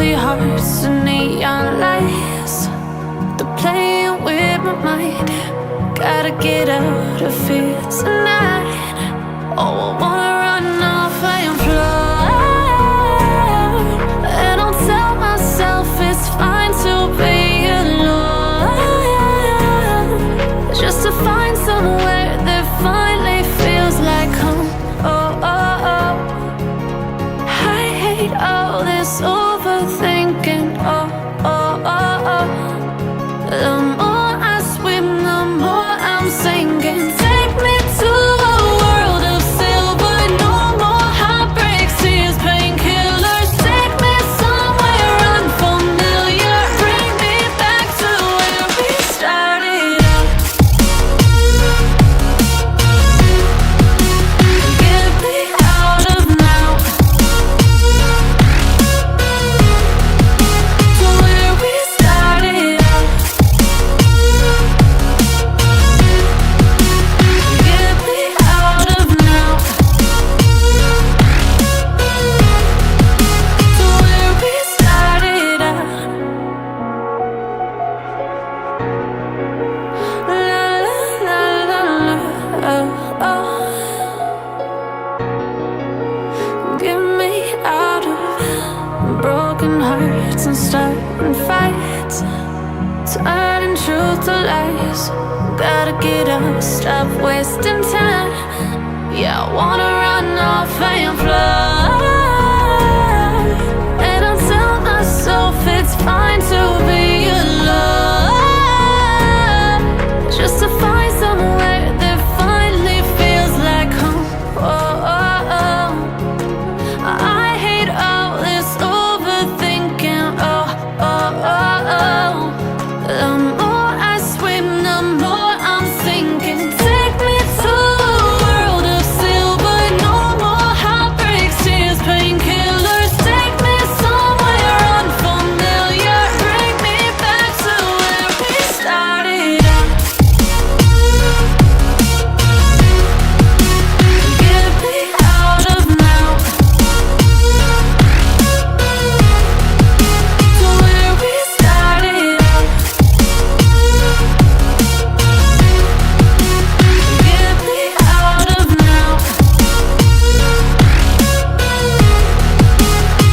Empty hearts and neon lights, they're playing with my mind. Gotta get out of here tonight. Oh, I wanna run off and fly, and I'll tell myself it's fine to be alone, just to find somewhere that finally feels like home. Oh, oh, oh. I hate all this overthinking. Oh, oh, oh, oh. The more I swim, the more I'm sinking. Take me to a world of silver. No more heartbreaks, tears, painkillers. Take me somewhere unfamiliar. Bring me back to where we started out. Get me out of now, to where we started out. Get me out of now, to where we started out. La la la la la, oh, oh. Get me out of broken hearts and starting fights, turning truth to lies. Gotta get up, stop wasting time. Yeah, I wanna run off and fly, and I'll tell myself it's fine to be alone, just to find somewhere that finally feels like home. Oh, oh, oh. I hate all this overthinking. Oh, oh, oh, oh. The more I swim, the more I'm sinking. Take me to a world of silver. No more heartbreaks, tears, painkillers. Take me somewhere unfamiliar. Bring me back to where we started out. Get me out of now, to where we started out. Get me out of now,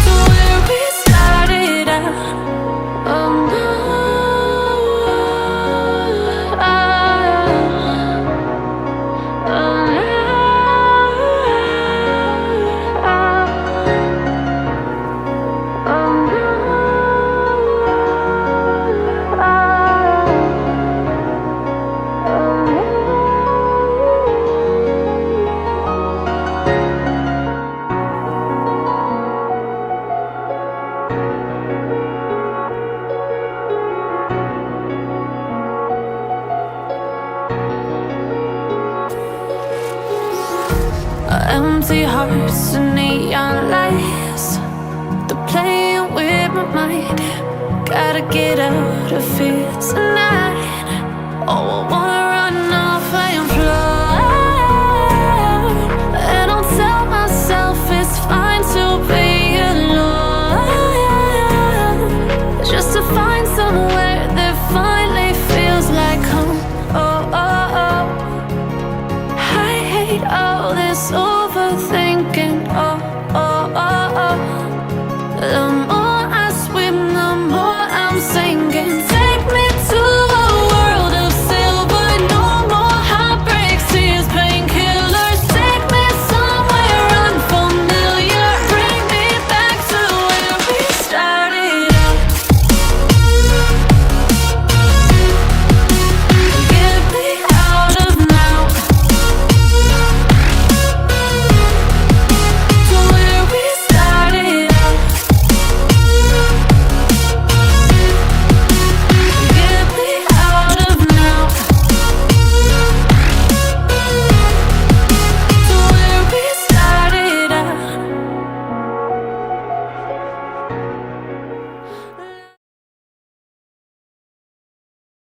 to where we started out. Oh no, oh, empty hearts and neon lights, they're playing with my mind. Gotta get out of here tonight. Oh, I